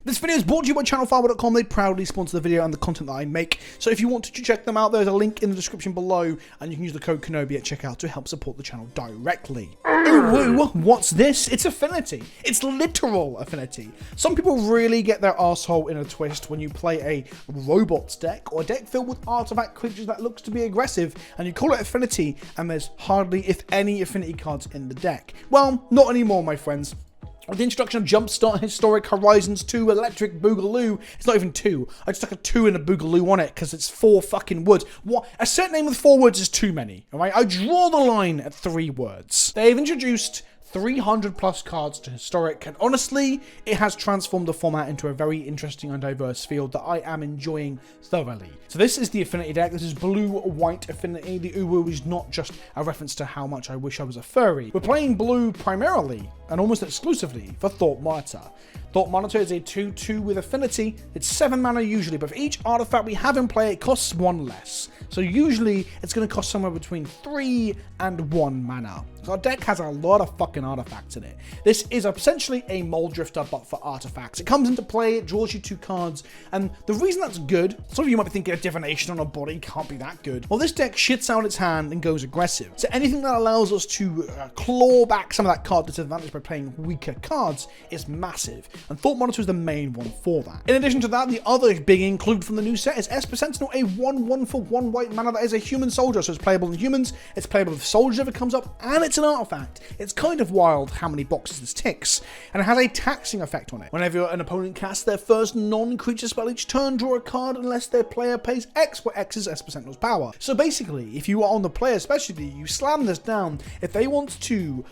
This video is brought to you by channelfiber.com. They proudly sponsor the video and the content that I make. So if you want to check them out, there's a link in the description below, and you can use the code Kenobi at checkout to help support the channel directly. Ooh, what's this? It's Affinity. It's literal Affinity. Some people really get their arsehole in a twist when you play a robots deck or a deck filled with artifact creatures that looks to be aggressive, and you call it Affinity, and there's hardly, if any, Affinity cards in the deck. Well, not anymore, my friends. With the introduction of Jumpstart Historic Horizons 2 Electric Boogaloo, it's not even 2. I just stuck a 2 and a Boogaloo on it because it's 4 fucking words. What? A set name with 4 words is too many, alright? I draw the line at 3 words. They've introduced 300 plus cards to Historic, and honestly, it has transformed the format into a very interesting and diverse field that I am enjoying thoroughly. So this is the Affinity deck. This is blue-white Affinity. The uwu is not just a reference to how much I wish I was a furry. We're playing blue primarily, and almost exclusively, for Thought Monitor. Thought Monitor is a 2-2 with Affinity. It's 7 mana usually, but for each artifact we have in play, it costs 1 less. So usually, it's going to cost somewhere between 3 and 1 mana. So our deck has a lot of fucking artifacts in it. This is essentially a Mold Drifter, but for artifacts. It comes into play, it draws you 2 cards, and the reason that's good, some of you might be thinking a divination on a body can't be that good. Well, this deck shits out its hand and goes aggressive. So anything that allows us to claw back some of that card disadvantage by playing weaker cards is massive, and Thought Monitor is the main one for that. In addition to that, the other big include from the new set is Esper Sentinel, a 1/1 for 1 white mana that is a human soldier, so it's playable in humans, it's playable with soldiers if it comes up, and it's an artifact. It's kind of wild how many boxes this ticks, and it has a taxing effect on it. Whenever an opponent casts their first non-creature spell each turn, draw a card unless their player pays X, where X is Esper Sentinel's power. So basically, if you are on the player especially, you slam this down. If they want to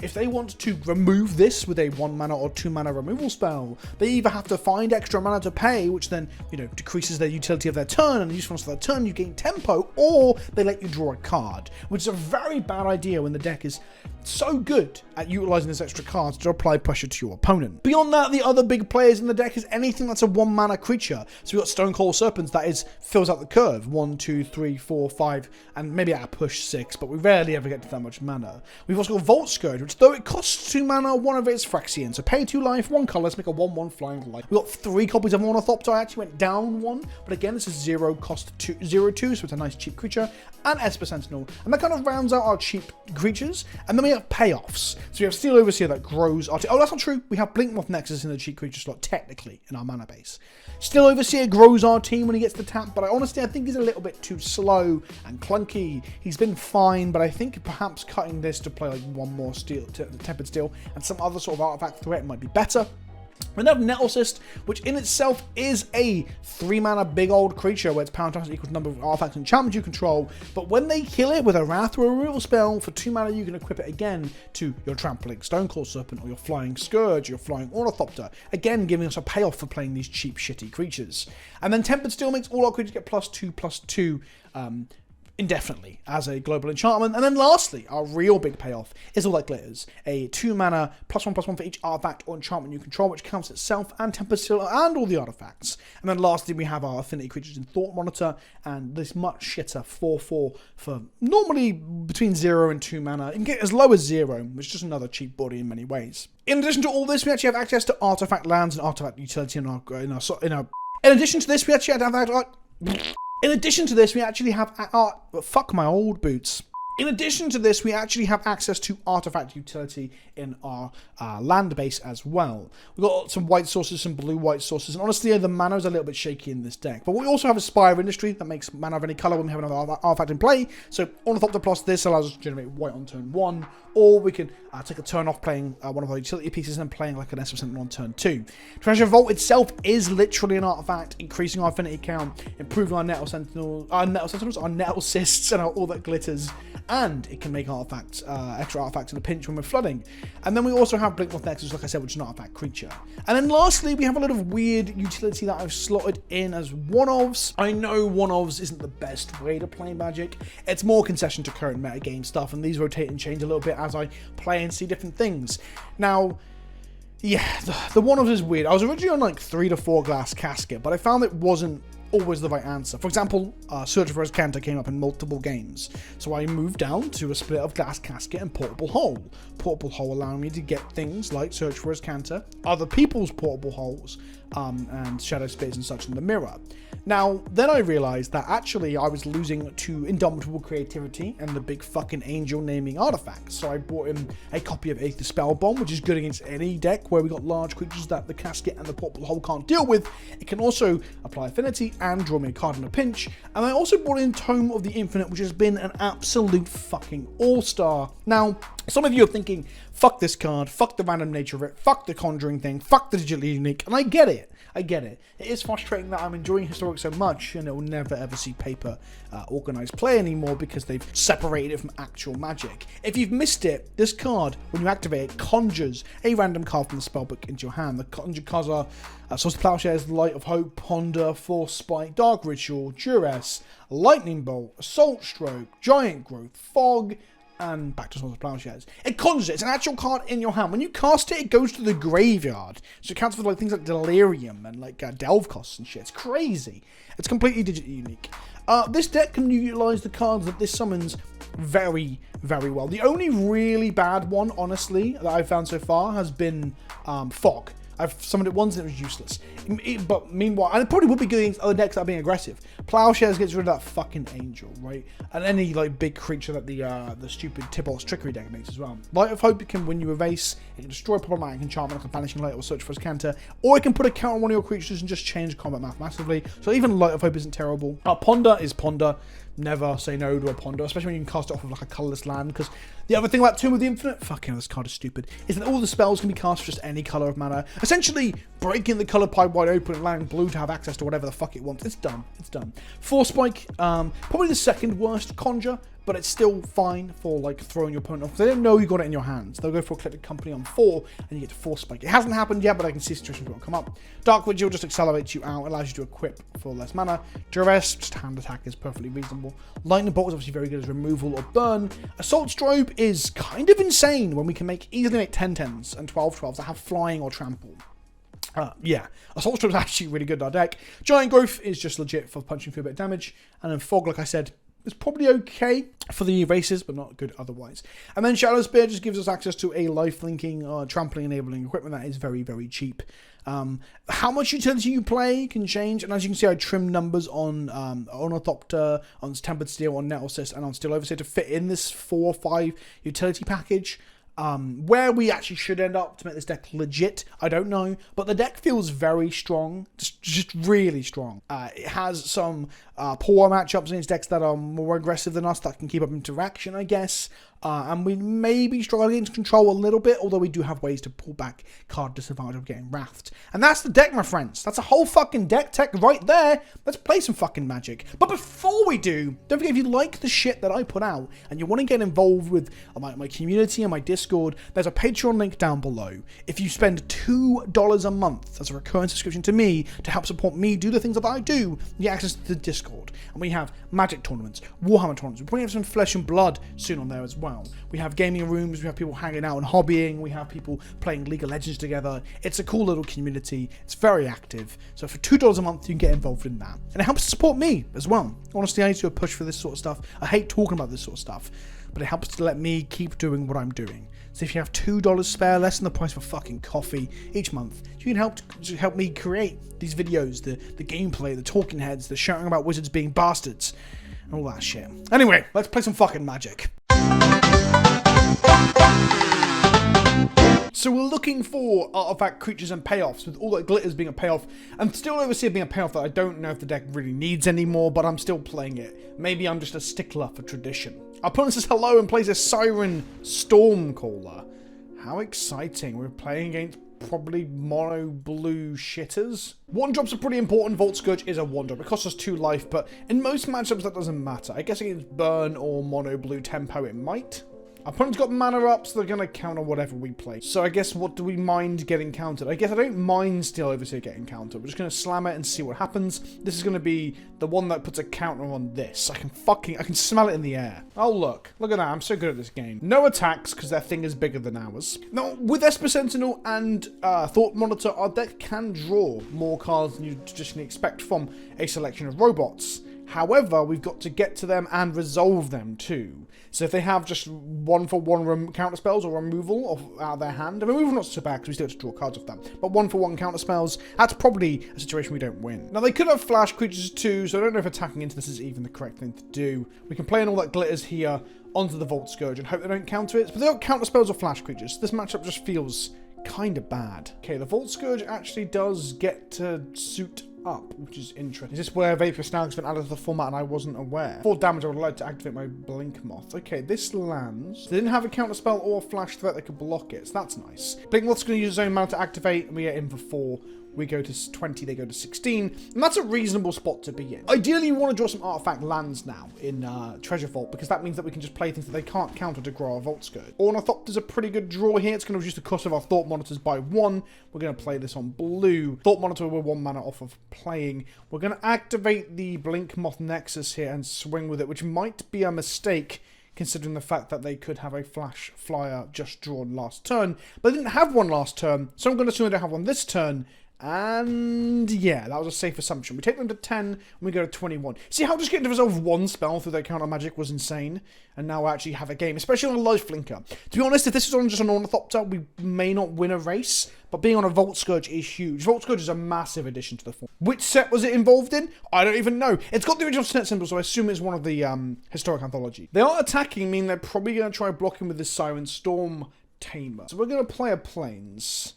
if they want to remove this with a 1 mana or 2 mana removal spell, they either have to find extra mana to pay, which then, decreases their utility of their turn, and the usefulness of their turn, you gain tempo, or they let you draw a card, which is a very bad idea when the deck is so good at utilizing this extra cards to apply pressure to your opponent. Beyond that, the other big players in the deck is anything that's a 1 mana creature. So we've got Stonecoil Serpents, that is, fills out the curve. 1, 2, 3, 4, 5, and maybe at a push 6, but we rarely ever get to that much mana. We've also got Vault Scourge, which though it costs 2 mana, 1 of it is Phyrexian. So pay 2 life, 1 color, let's make a 1/1 flying light. We've got 3 copies of Ornithopter. I actually went down 1, but again, it's a 0 cost 0/2, so it's a nice cheap creature. And Esper Sentinel, and that kind of rounds out our cheap creatures. And then we have payoffs. So we have Steel Overseer that grows our team. Oh, that's not true. We have Blinkmoth Nexus in the cheap creature slot, technically, in our mana base. Steel Overseer grows our team when he gets the tap, but I think he's a little bit too slow and clunky. He's been fine, but I think perhaps cutting this to play like 1 more steel, Tempered Steel, and some other sort of artifact threat might be better. We then have Nettle Cyst, which in itself is a 3 mana big old creature where its power times equals the number of artifacts and enchantments you control, but when they kill it with a Wrath or a removal spell, for 2 mana you can equip it again to your Trampling Stonecoil Serpent or your Flying Scourge, or your Flying Ornithopter, again giving us a payoff for playing these cheap shitty creatures. And then Tempered Steel makes all our creatures get +2/+2 indefinitely as a global enchantment. And then lastly, our real big payoff is All That Glitters, a 2 mana +1/+1 for each artifact or enchantment you control, which counts itself and Tempered Steel and all the artifacts. And then lastly, we have our Affinity creatures in Thought Monitor, and this much shitter 4/4 for normally between 0 and 2 mana. You can get as low as 0, which is just another cheap body in many ways. In addition to all this, we actually have access to artifact lands and artifact utility in addition to this, we actually have fuck my old boots. In addition to this, we actually have access to artifact utility in our land base as well. We've got some white sources, some blue-white sources, and honestly, the mana is a little bit shaky in this deck. But we also have a Spire of Industry that makes mana of any color when we have another artifact in play. So Ornithopter plus this allows us to generate white on turn 1, or we can take a turn off playing one of our utility pieces and playing like an Esper Sentinel on turn 2. Treasure Vault itself is literally an artifact, increasing our affinity count, improving our Nettle Cysts, our Nettle Cysts, and All That Glitters. And it can make artifacts, extra artifacts in a pinch when we're flooding. And then we also have Blinkmoth Nexus, like I said, which is an artifact creature. And then lastly, we have a lot of weird utility that I've slotted in as one-offs. I know one-offs isn't the best way to play Magic. It's more concession to current metagame stuff, and these rotate and change a little bit as I play and see different things. Now, yeah, the one-offs is weird. I was originally on like 3 to 4 glass casket, but I found it wasn't always the right answer. For example, Search for Azcanta came up in multiple games, so I moved down to a split of Glass Casket and Portable Hole. Portable Hole allowing me to get things like Search for Azcanta, other people's Portable Holes, and Shadow Spears and such in the mirror. Now, then I realized that actually I was losing to Indomitable Creativity and the big fucking angel naming artifacts, so I bought him a copy of Aether Spellbomb, which is good against any deck where we got large creatures that the Casket and the Portable Hole can't deal with. It can also apply Affinity and draw me a card in a pinch. And I also brought in Tome of the Infinite, which has been an absolute fucking all-star. Now, some of you are thinking, fuck this card, fuck the random nature of it, fuck the conjuring thing, fuck the digitally unique, and I get it. I get it. It is frustrating that I'm enjoying Historic so much and it will never ever see paper organized play anymore because they've separated it from actual Magic. If you've missed it, this card, when you activate it, conjures a random card from the spellbook into your hand. The conjured cards are Swords of Plowshares, Light of Hope, Ponder, Force Spike, Dark Ritual, Duress, Lightning Bolt, Assault Stroke, Giant Growth, Fog, and back to Swords of Plowshares. It conjures it. It's an actual card in your hand. When you cast it, it goes to the graveyard. So it counts for like things like Delirium and like Delve costs and shit. It's crazy. It's completely digitally unique. This deck can utilize the cards that this summons very, very well. The only really bad one, honestly, that I've found so far has been Fog. I've summoned it once and it was useless. But meanwhile, and it probably would be good against other decks that are being aggressive. Plowshares gets rid of that fucking angel, right? And any like big creature that the stupid Tybalt's Trickery deck makes as well. Light of Hope can, when you evase, it can destroy problematic enchantment like a Banishing Light or Search for Azcanta, or it can put a count on one of your creatures and just change combat math massively. So even Light of Hope isn't terrible. Ponder is Ponder. Never say no to a Ponder, especially when you can cast it off of like a colorless land, because the other thing about Tomb of the Infinite, fucking this card is stupid, is that all the spells can be cast for just any color of mana, essentially breaking the color pipe wide open and allowing blue to have access to whatever the fuck it wants. It's done. It's done. Force Spike, probably the second worst conjure, but it's still fine for like throwing your opponent off. They don't know you got it in your hands. They'll go for a Collected Company on 4 and you get to Force Spike. It hasn't happened yet, but I can see situations where it'll come up. Dark Vigil just accelerates you out, allows you to equip for less mana. Duress, just hand attack, is perfectly reasonable. Lightning Bolt is obviously very good as removal or burn. Assault Strobe is kind of insane when we can easily make 10/10s and 12/12s that have flying or trample. Yeah, Assault Strobe is actually really good in our deck. Giant Growth is just legit for punching through a bit of damage. And then Fog, like I said, is probably okay for the races, but not good otherwise. And then Shadow Spear just gives us access to a life-linking, trampling-enabling equipment that is very, very cheap. How much utility you play can change, and as you can see, I trimmed numbers on Ornithopter, on Tempered Steel, on Nettlecyst, and on Steel Overseer to fit in this 4 or 5 utility package. Where we actually should end up to make this deck legit, I don't know, but the deck feels very strong, just really strong. It has some poor matchups against decks that are more aggressive than us that can keep up interaction, I guess. And we may be struggling to control a little bit, although we do have ways to pull back card disadvantage of getting wrathed. And that's the deck, my friends. That's a whole fucking deck tech right there. Let's play some fucking Magic. But before we do, don't forget, if you like the shit that I put out and you want to get involved with my community and my Discord, there's a Patreon link down below. If you spend $2 a month as a recurring subscription to me to help support me do the things that I do, you get access to the Discord. And we have Magic tournaments, Warhammer tournaments. We're probably have some Flesh and Blood soon on there as well. We have gaming rooms, we have people hanging out and hobbying, we have people playing League of Legends together. It's a cool little community. It's very active. So for $2 a month, you can get involved in that. And it helps support me as well. Honestly, I need to do a push for this sort of stuff. I hate talking about this sort of stuff, but it helps to let me keep doing what I'm doing. So if you have $2 spare, less than the price of a fucking coffee each month, you can help me create these videos, the gameplay, the talking heads, the shouting about wizards being bastards, and all that shit. Anyway, let's play some fucking Magic. So we're looking for artifact creatures and payoffs, with all that glitters being a payoff, and Steel Overseer being a payoff that I don't know if the deck really needs anymore, but I'm still playing it. Maybe I'm just a stickler for tradition. Our opponent says hello and plays a Siren Stormcaller. How exciting. We're playing against probably mono blue shitters. 1-drops are pretty important. Vault Scourge is a 1-drop. It costs us 2 life, but in most matchups that doesn't matter. I guess against burn or mono blue tempo it might. Opponent's got mana up, so they're going to counter whatever we play. So I guess what do we mind getting countered? I guess I don't mind Steel Overseer getting countered. We're just going to slam it and see what happens. This is going to be the one that puts a counter on this. I can smell it in the air. Oh, look at that. I'm so good at this game. No attacks, because their thing is bigger than ours. Now, with Esper Sentinel and Thought Monitor, our deck can draw more cards than you traditionally expect from a selection of robots. However, we've got to get to them and resolve them too. So if they have just 1-for-1 counter spells or removal out of their hand, and removal not so bad because we still have to draw cards off them, but 1-for-1 counter spells, that's probably a situation we don't win. Now they could have flash creatures too, so I don't know if attacking into this is even the correct thing to do. We can play in all that glitters here onto the Vault Scourge and hope they don't counter it, but they don't counter spells or flash creatures. This matchup just feels kind of bad. Okay, the Vault Scourge actually does get to suit up, which is interesting. Is this where Vapor Snag's been added to the format and I wasn't aware? 4 damage, I would like to activate my Blink Moth. Okay, this lands. They didn't have a counter spell or a flash threat that could block it, so that's nice. Blink Moth's going to use his own mana to activate, and we get in for 4. We go to 20, they go to 16, and that's a reasonable spot to be in. Ideally, you want to draw some artifact lands now in Treasure Vault, because that means that we can just play things that they can't counter to grow our Vault Scourge. Ornithopter's a pretty good draw here. It's going to reduce the cost of our Thought Monitors by 1. We're going to play this on blue. Thought Monitor we're 1 mana off of playing. We're going to activate the Blink Moth Nexus here and swing with it, which might be a mistake, considering the fact that they could have a flash flyer just drawn last turn. But they didn't have one last turn, so I'm going to assume they don't have one this turn. And yeah, that was a safe assumption. We take them to 10 and we go to 21. See how just getting to resolve 1 spell through their counter magic was insane? And now we actually have a game, especially on a life flinker. To be honest, if this was on just an Ornithopter, we may not win a race. But being on a Vault Scourge is huge. Vault Scourge is a massive addition to the form. Which set was it involved in? I don't even know. It's got the original set symbol, so I assume it's one of the historic anthology. They are attacking, meaning they're probably going to try blocking with this Siren Storm Tamer. So we're going to play a Plains.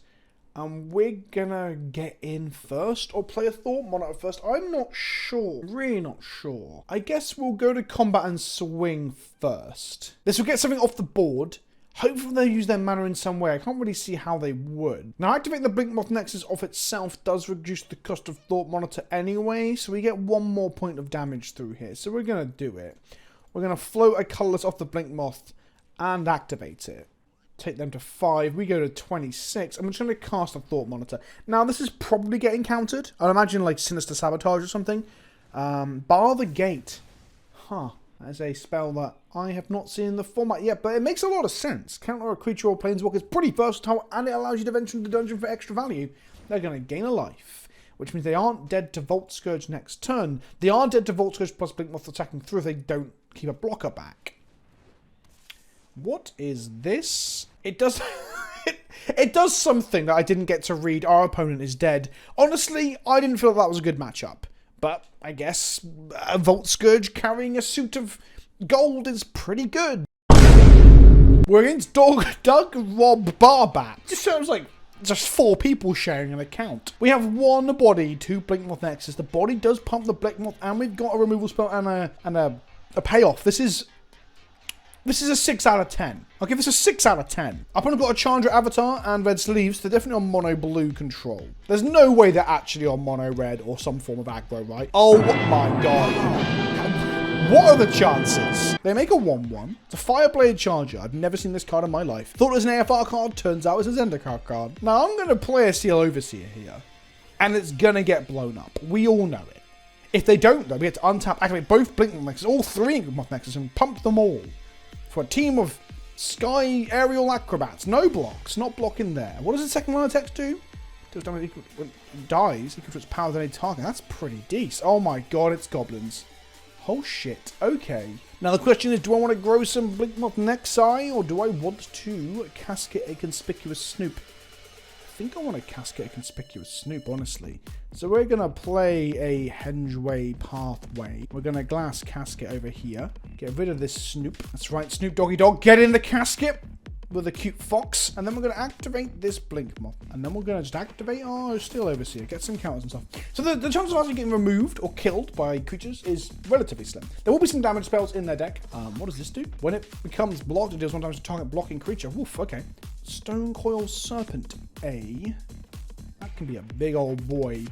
And we're gonna get in first, or play a Thought Monitor first. I'm not sure. Really not sure. I guess we'll go to combat and swing first. This will get something off the board. Hopefully they'll use their mana in some way. I can't really see how they would. Now, activating the Blink Moth Nexus off itself does reduce the cost of Thought Monitor anyway, so we get 1 more point of damage through here. So we're gonna do it. We're gonna float a colorless off the Blink Moth and activate it. Take them to 5. We go to 26. I'm just going to cast a Thought Monitor. Now, this is probably getting countered. I'd imagine like Sinister Sabotage or something. Bar the Gate. Huh. That is a spell that I have not seen in the format yet, but it makes a lot of sense. Counter a creature or planeswalker is pretty versatile, and it allows you to venture into the dungeon for extra value. They're going to gain a life, which means they aren't dead to Vault Scourge next turn. They are dead to Vault Scourge plus Blink Moth attacking through if they don't keep a blocker back. What is this? It does it does something that I didn't get to read. Our opponent is dead. Honestly, I didn't feel that was a good matchup. But I guess a Vault Scourge carrying a suit of gold is pretty good. We're against Doug Rob Barbat. Just sounds like just 4 people sharing an account. We have 1 body, 2 Blink Moth Nexus. The body does pump the Blink Moth, and we've got a removal spell and a payoff. This is a 6 out of 10. I'll give this a 6 out of 10. Opponent got a Chandra Avatar and red sleeves. They're definitely on mono blue control. There's no way they're actually on mono red or some form of aggro, right? Oh my god. What are the chances? They make a 1-1. It's a Fireblade Charger. I've never seen this card in my life. Thought it was an AFR card. Turns out it's a Zendikar card. Now I'm going to play a Steel Overseer here. And it's going to get blown up. We all know it. If they don't, though, we have to untap, activate both Blink Moth Nexus, all 3 Moth Nexus, and pump them all. For a team of sky aerial acrobats. No blocks. Not blocking there. What does the second line of text do? Does damage equal, when it dies, equal to its power than a target. That's pretty decent. Oh my god, it's goblins. Oh shit. Okay. Now the question is, do I want to grow some Blink Moth Nexi, or do I want to casket a Conspicuous Snoop? I think I want to casket a Conspicuous Snoop, honestly. So we're going to play a Hengeway Pathway. We're going to glass casket over here. Get rid of this Snoop. That's right, Snoop Doggy Dog. Get in the casket with a cute fox. And then we're going to activate this Blink Moth. And then we're going to just activate our Steel Overseer. Get some counters and stuff. So the chance of actually getting removed or killed by creatures is relatively slim. There will be some damage spells in their deck. What does this do? When it becomes blocked, it deals 1 damage to target blocking creature. Woof, okay. Stone Coil Serpent A. That can be a big old boy.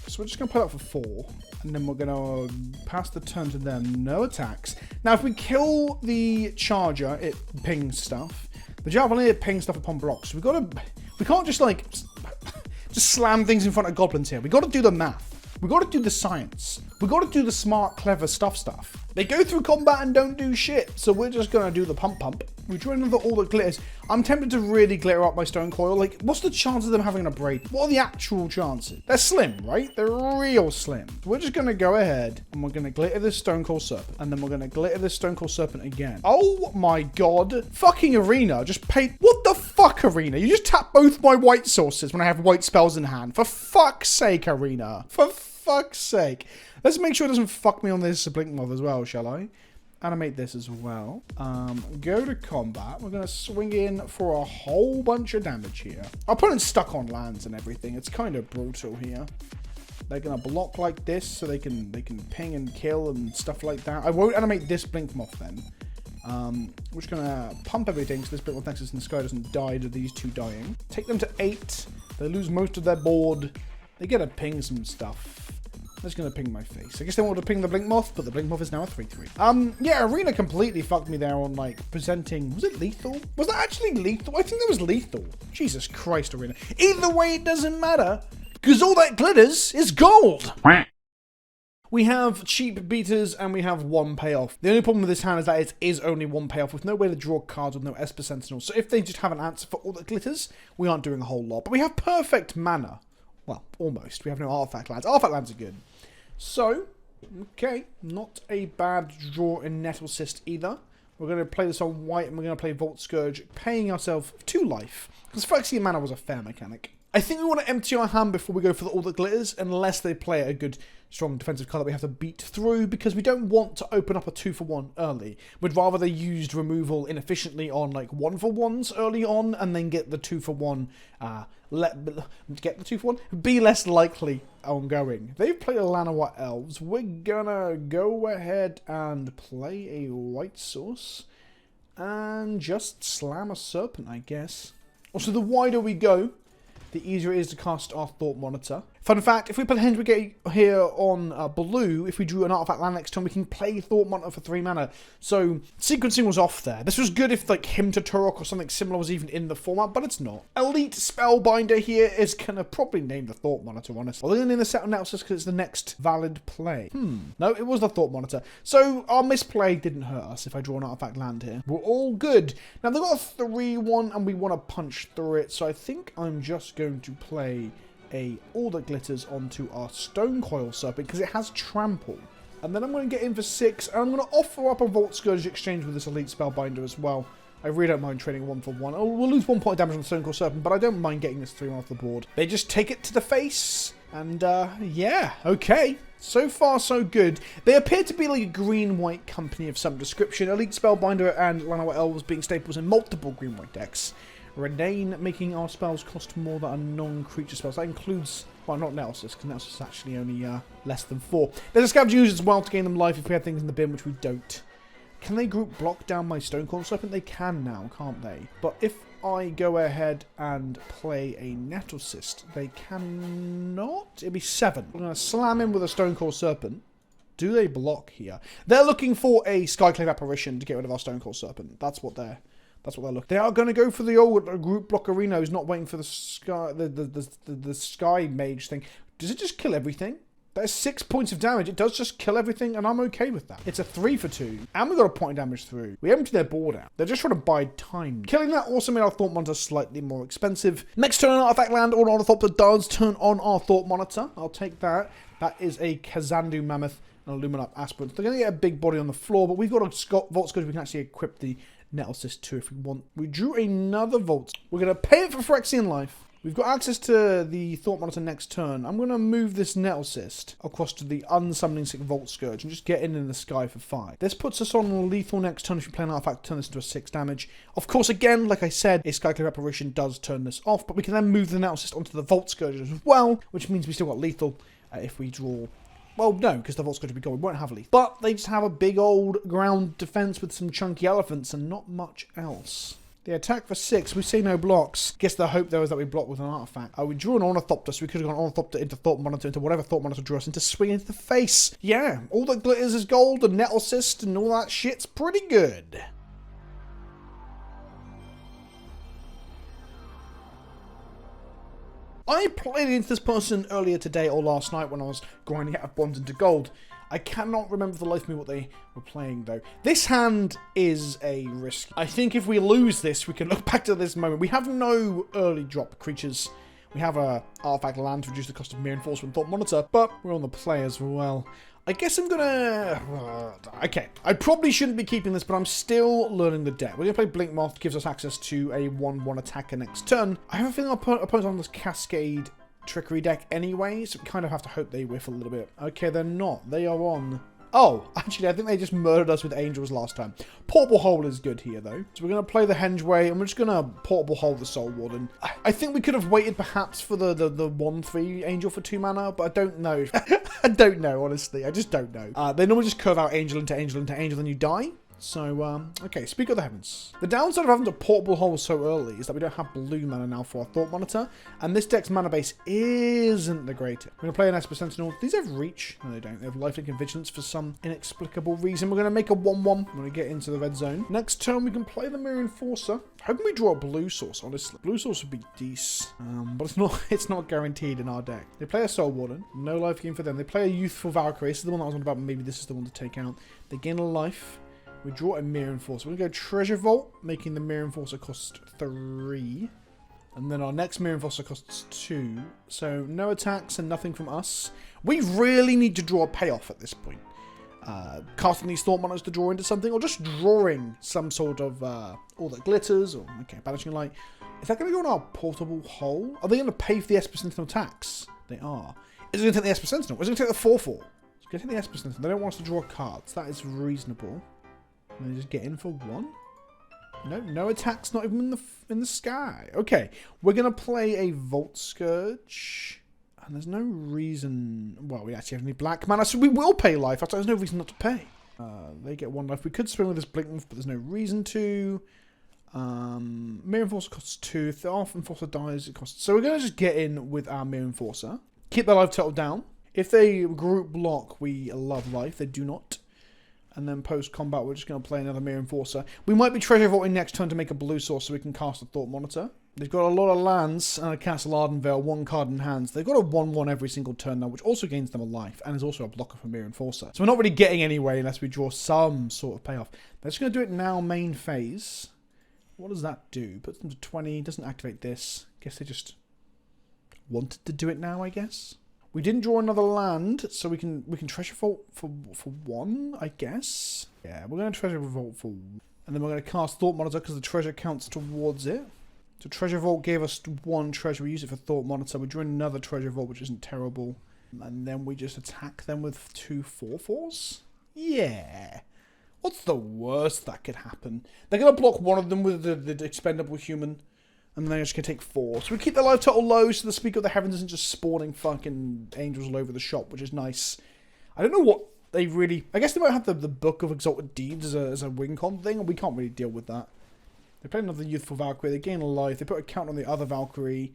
So we're just going to play that for 4. And then we're going to pass the turn to them. No attacks. Now, if we kill the charger, it pings stuff. The javelin, it pings stuff upon blocks. We can't just like, just slam things in front of goblins here. We got to do the math. We got to do the science. We got to do the smart, clever stuff. They go through combat and don't do shit. So we're just going to do the pump. We drew another all that glitters. I'm tempted to really glitter up my stone coil. Like, what's the chance of them having a braid? What are the actual chances? They're slim, right? They're real slim. We're just going to go ahead and we're going to glitter this stone coil serpent. And then we're going to glitter this stone coil serpent again. Oh my god. Fucking Arena just paid. What the fuck, Arena? You just tap both my white sources when I have white spells in hand. For fuck's sake, Arena. For fuck's sake. Let's make sure it doesn't fuck me on this blink moth as well, shall I? Animate this as well. Go to combat. We're going to swing in for a whole bunch of damage here. Our opponent's stuck on lands and everything. It's kind of brutal here. They're going to block like this so they can ping and kill and stuff like that. I won't animate this blink moth then. We're just going to pump everything so this blink moth nexus in the sky doesn't die to these two dying. Take them to 8. They lose most of their board. They get to ping some stuff. That's going to ping my face. I guess they wanted to ping the blink moth, but the blink moth is now a 3/3. Yeah, Arena completely fucked me there on, like, presenting... Was it lethal? Was that actually lethal? I think that was lethal. Jesus Christ, Arena. Either way, it doesn't matter, because all that glitters is gold. We have cheap beaters and we have 1 payoff. The only problem with this hand is that it is only 1 payoff with no way to draw cards with no Esper Sentinel. So if they just have an answer for all that glitters, we aren't doing a whole lot. But we have perfect mana. Well, almost. We have no artifact lands. Artifact lands are good. So, okay, not a bad draw in Nettle Cyst either. We're going to play this on white and we're going to play Vault Scourge, paying ourselves 2 life. Because Phyrexian Mana was a fair mechanic. I think we want to empty our hand before we go for all that glitters, unless they play a good, strong defensive card that we have to beat through, because we don't want to open up a 2-for-1 early. We'd rather they used removal inefficiently on like 1-for-1s early on, and then get the 2-for-1, get the 2-for-1, be less likely ongoing. They've played a Llanowar Elves. We're gonna go ahead and play a white source, and just slam a serpent, I guess. Also, the wider we go, the easier it is to cast our Thought Monitor. Fun fact, if we put Hendrick here on blue, if we drew an artifact land next turn, we can play Thought Monitor for 3 mana. So, sequencing was off there. This was good if, like, Hymn to Turok or something similar was even in the format, but it's not. Elite Spellbinder here is gonna probably name the Thought Monitor, honestly. Well, they're gonna name the set analysis because it's the next valid play. No, it was the Thought Monitor. So, our misplay didn't hurt us if I draw an artifact land here. We're all good. Now, they've got a 3-1 and we want to punch through it, so I think I'm just going to play all that glitters onto our Stone Coil Serpent because it has Trample. And then I'm going to get in for 6 and I'm going to offer up a Vault Scourge exchange with this Elite Spellbinder as well. I really don't mind trading 1-for-1. Oh, we'll lose 1 point of damage on the Stone Coil Serpent, but I don't mind getting this 3-1 off the board. They just take it to the face and yeah, okay. So far, so good. They appear to be like a green-white company of some description. Elite Spellbinder and Llanowar Elves being staples in multiple green-white decks. Renane making our spells cost more than a non-creature spells. That includes, well, not Nelsis, because Nelsis is actually only less than 4. There's a Scavenge used as well to gain them life if we have things in the bin, which we don't. Can they group block down my Stone Coil Serpent? They can now, can't they? But if I go ahead and play a Nettle Cyst, they cannot. It'd be 7. We're going to slam in with a Stone Coil Serpent. Do they block here? They're looking for a Skyclave Apparition to get rid of our Stone Coil Serpent. That's what they're looking. They are going to go for the old group block Arena, who's not waiting for the Sky Mage thing. Does it just kill everything? That's 6 points of damage. It does just kill everything, and I'm okay with that. It's a 3-for-2, and we got a point of damage through. We empty their board out. They're just trying to bide time. Killing that also made our Thought Monitor slightly more expensive. Next turn, an artifact land or an Ornithopter does turn on our Thought Monitor. I'll take that. That is a Kazandu Mammoth and a Luminup Aspirant. They're going to get a big body on the floor, but we've got a Vault Scourge we can actually equip the Nettle Cyst too if we want. We drew another Vault. We're going to pay it for Phyrexian life. We've got access to the Thought Monitor next turn. I'm going to move this Nettle Cyst across to the unsummoning sick Vault Scourge and just get in the sky for 5. This puts us on lethal next turn if you play an artifact, turn this into a 6 damage. Of course, again, like I said, a Skyclave Apparition does turn this off, but we can then move the Nettle Cyst onto the Vault Scourge as well, which means we still got lethal if we draw. Well, no, because the Vault Scourge will be gone. We won't have lethal. But they just have a big old ground defense with some chunky elephants and not much else. They attack for 6. We see no blocks. Guess the hope, though, is that we block with an artifact. We drew an Ornithopter, so we could have gone Ornithopter into Thought Monitor, into whatever Thought Monitor drew us, into swing into the face. Yeah, all that glitters is gold, and Nettle Cyst, and all that shit's pretty good. I played against this person earlier today or last night when I was grinding out of bronze into gold. I cannot remember for the life of me what they were playing, though. This hand is a risk. I think if we lose this, we can look back to this moment. We have no early drop creatures. We have a artifact land to reduce the cost of Mirror Enforcement Thought Monitor, but we're on the play as well. I guess I'm gonna... okay, I probably shouldn't be keeping this, but I'm still learning the deck. We're gonna play Blink Moth, gives us access to a 1/1 attacker next turn. I have a feeling our opponent's on this Cascade Trickery deck anyway, so we kind of have to hope they whiff a little bit. Okay, they're not. They are on... oh, actually, I think they just murdered us with Angels last time. Portable Hole is good here, though. So we're going to play the Hengeway, and we're just going to Portable Hole the Soul Warden. I think we could have waited, perhaps, for the 1/3 Angel for 2 mana, but I don't know. I don't know, honestly. I just don't know. They normally just curve out Angel into Angel into Angel, then you die. So, okay, Speak of the Heavens. The downside of having to Portable Hole so early is that we don't have blue mana now for our Thought Monitor, and this deck's mana base isn't the greatest. We're going to play an Esper Sentinel. These have Reach. No, they don't. They have Lifelink and Vigilance for some inexplicable reason. We're going to make a 1/1 when we get into the red zone. Next turn, we can play the Mirror Enforcer. Hoping we draw a blue source, honestly. Blue source would be decent, but it's not guaranteed in our deck. They play a Soul Warden. No life gain for them. They play a Youthful Valkyrie. This is the one that I was on about. Maybe this is the one to take out. They gain a life. We draw a Mirror Enforcer. We're going to go Treasure Vault, making the Mirror Enforcer cost 3. And then our next Mirror Enforcer costs 2. So no attacks and nothing from us. We really need to draw a payoff at this point. Casting these Thought Monitors to draw into something, or just drawing some sort of all that glitters, or okay, Banishing Light. Is that going to go on our Portable Hole? Are they going to pay for the Esper Sentinel tax? They are. Is it going to take the Esper Sentinel? Is it going to take the 4/4? It's going to take the Esper Sentinel. They don't want us to draw cards. That is reasonable. And they just get in for 1? No attacks, not even in the sky. Okay, we're going to play a Volt Scourge. And there's no reason... well, we actually have any black mana, so we will pay life. There's no reason not to pay. They get 1 life. We could swing with this Blink Move, but there's no reason to. Mirror Enforcer costs 2. If the Enforcer dies, it costs... so we're going to just get in with our Mirror Enforcer. Keep their life total down. If they group block, we love life. They do not. And then post-combat, we're just going to play another Mirror Enforcer. We might be Treasure Vaulting next turn to make a blue source so we can cast a Thought Monitor. They've got a lot of lands and a Castle Ardenvale, 1 card in hands. They've got a 1/1 every single turn now, which also gains them a life and is also a blocker for Mirror Enforcer. So we're not really getting anywhere unless we draw some sort of payoff. They're just going to do it now, main phase. What does that do? Puts them to 20, doesn't activate this. Guess they just wanted to do it now, I guess. We didn't draw another land, so we can Treasure Vault for 1, I guess. Yeah, we're going to Treasure Vault for 1. And then we're going to cast Thought Monitor because the treasure counts towards it. So Treasure Vault gave us 1 treasure. We use it for Thought Monitor. We drew another Treasure Vault, which isn't terrible. And then we just attack them with 2 4/4s? Yeah. What's the worst that could happen? They're going to block one of them with the Expendable Human. And then they're just going to take 4. So we keep their life total low so the Speak of the Heavens isn't just spawning fucking angels all over the shop, which is nice. I don't know what they really... I guess they might have the Book of Exalted Deeds as a win con thing, and we can't really deal with that. They play another Youthful Valkyrie. They gain a life. They put a count on the other Valkyrie.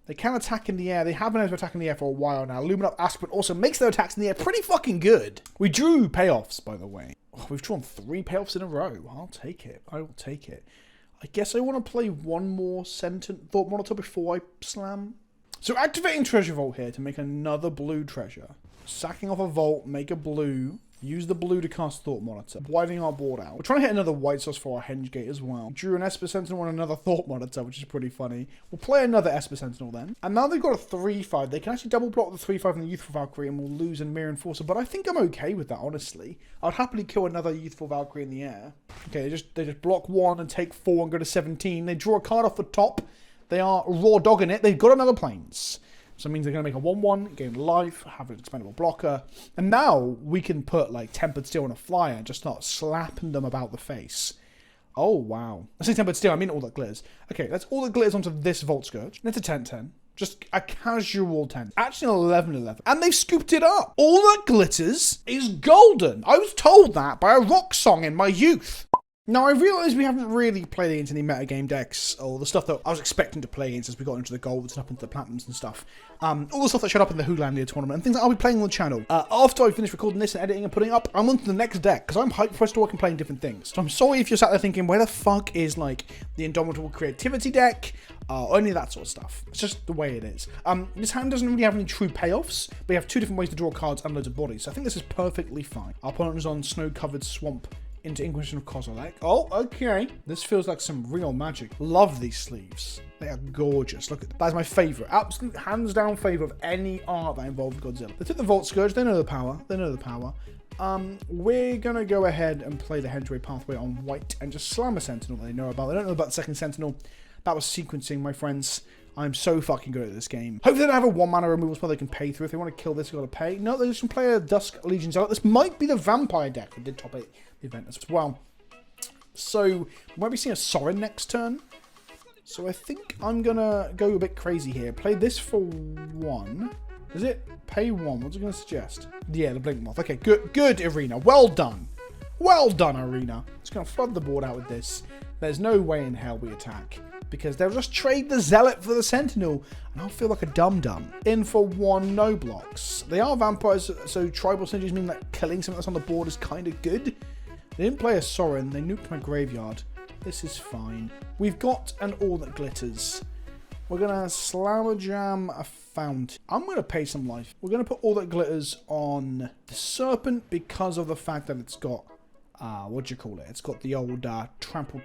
They can attack in the air. They have been able to attack in the air for a while now. Luminup Aspirant also makes their attacks in the air pretty fucking good. We drew payoffs, by the way. Oh, we've drawn 3 payoffs in a row. I'll take it. I will take it. I guess I want to play 1 more Thought Monitor before I slam. So activating Treasure Vault here to make another blue treasure. Sacking off a vault, make a blue. Use the blue to cast Thought Monitor. Widening our board out. We're trying to hit another white source for our Hengate as well. Drew an Esper Sentinel and another Thought Monitor, which is pretty funny. We'll play another Esper Sentinel then. And now they've got a 3/5. They can actually double block the 3/5 and the Youthful Valkyrie and we'll lose in Mirror Enforcer. But I think I'm okay with that, honestly. I'd happily kill another Youthful Valkyrie in the air. Okay, they just block 1 and take 4 and go to 17. They draw a card off the top. They are raw dogging it. They've got another Plains. So it means they're going to make a 1/1, gain life, have an expendable blocker. And now we can put like Tempered Steel on a flyer and just start slapping them about the face. Oh, wow. I say Tempered Steel, I mean all that glitters. Okay, that's all that glitters onto this Volt Scourge. That's a 10/10. Just a casual 10. Actually an 11/11. And they've scooped it up. All that glitters is golden. I was told that by a rock song in my youth. Now, I realise we haven't really played against any metagame decks, or the stuff that I was expecting to play against as we got into the golds and up into the platinums and stuff. All the stuff that showed up in the Hoolandia tournament, and things that I'll be playing on the channel. After I finish recording this and editing and putting it up, I'm on to the next deck, because I'm hyped for us to work and playing different things. So I'm sorry if you're sat there thinking, where the fuck is, like, the Indomitable Creativity deck, or any of that sort of stuff. It's just the way it is. This hand doesn't really have any true payoffs, but we have 2 different ways to draw cards and loads of bodies, so I think this is perfectly fine. Our opponent is on Snow-Covered Swamp into Inquisition of Kozilek. Oh, okay. This feels like some real magic. Love these sleeves. They are gorgeous. Look at that. That's my favourite. Absolute hands down favourite of any art that involves Godzilla. They took the Vault Scourge. They know the power. They know the power. We're going to go ahead and play the Hedgeway Pathway on white and just slam a Sentinel that they know about. They don't know about the second Sentinel. That was sequencing, my friends. I'm so fucking good at this game. Hopefully they don't have a 1-mana removal spell they can pay through. If they want to kill this, they've got to pay. No, they just can play a Dusk Legion Zealot. This might be the Vampire deck. We did top 8 the event as well. So, we might be seeing a Sorin next turn. So I think I'm going to go a bit crazy here. Play this for 1. Is it? Pay 1. What's it going to suggest? Yeah, the Blink Moth. Okay, good, Arena. Well done. Well done, Arena. Just going to flood the board out with this. There's no way in hell we attack, because they'll just trade the Zealot for the Sentinel, and I'll feel like a dum-dum. In for 1, no blocks. They are vampires, so tribal synergies mean that killing something that's on the board is kind of good. They didn't play a Sorin, they nuked my graveyard. This is fine. We've got an All That Glitters. We're going to Slammer Jam a Fountain. I'm going to pay some life. We're going to put All That Glitters on the Serpent because of the fact that it's got, what do you call it? It's got the old Trample.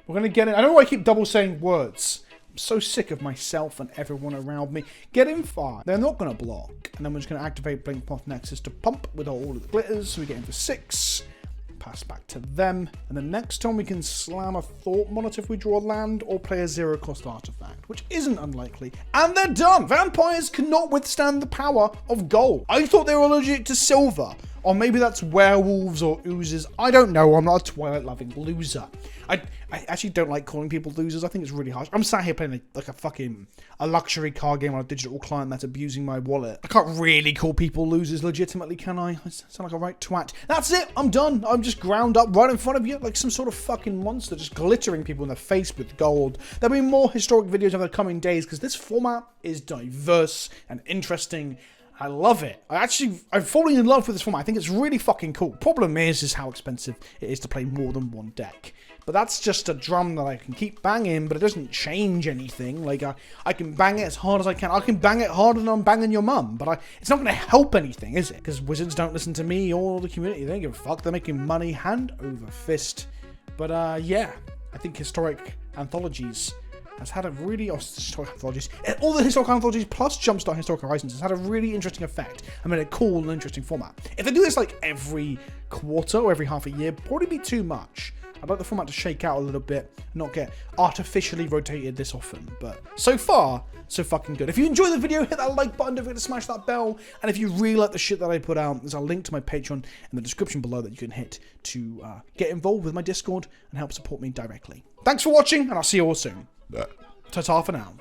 We're going to get it. I don't know why I keep double saying words. I'm so sick of myself and everyone around me. Get in 5. They're not going to block. And then we're just going to activate Blink Moth Nexus to pump with all of the glitters. So we get in for 6. Pass back to them. And then next time we can slam a Thought Monitor if we draw land, or play a 0-cost artifact, which isn't unlikely. And they're done! Vampires cannot withstand the power of gold. I thought they were allergic to silver. Or maybe that's werewolves or oozes. I don't know. I'm not a Twilight-loving loser. I actually don't like calling people losers. I think it's really harsh. I'm sat here playing a luxury card game on a digital client that's abusing my wallet. I can't really call people losers legitimately, can I? I sound like a right twat. That's it. I'm done. I'm just ground up right in front of you like some sort of fucking monster, just glittering people in the face with gold. There'll be more historic videos over the coming days because this format is diverse and interesting. I love it. I'm falling in love with this format. I think it's really fucking cool. Problem is how expensive it is to play more than one deck. But that's just a drum that I can keep banging, but it doesn't change anything. Like, I can bang it as hard as I can. I can bang it harder than I'm banging your mum, but it's not going to help anything, is it? Because Wizards don't listen to me or the community. They don't give a fuck. They're making money hand over fist. But, yeah. I think Historic Anthologies has had a really... Historic Anthologies. All the Historic Anthologies plus Jumpstart Historic Horizons has had a really interesting effect. I mean, a cool and interesting format. If they do this, like, every quarter or every half a year, probably be too much. I'd like the format to shake out a little bit, not get artificially rotated this often. But so far, so fucking good. If you enjoyed the video, hit that like button, don't forget to smash that bell. And if you really like the shit that I put out, there's a link to my Patreon in the description below that you can hit to get involved with my Discord and help support me directly. Thanks for watching, and I'll see you all soon. Ta-ta for now.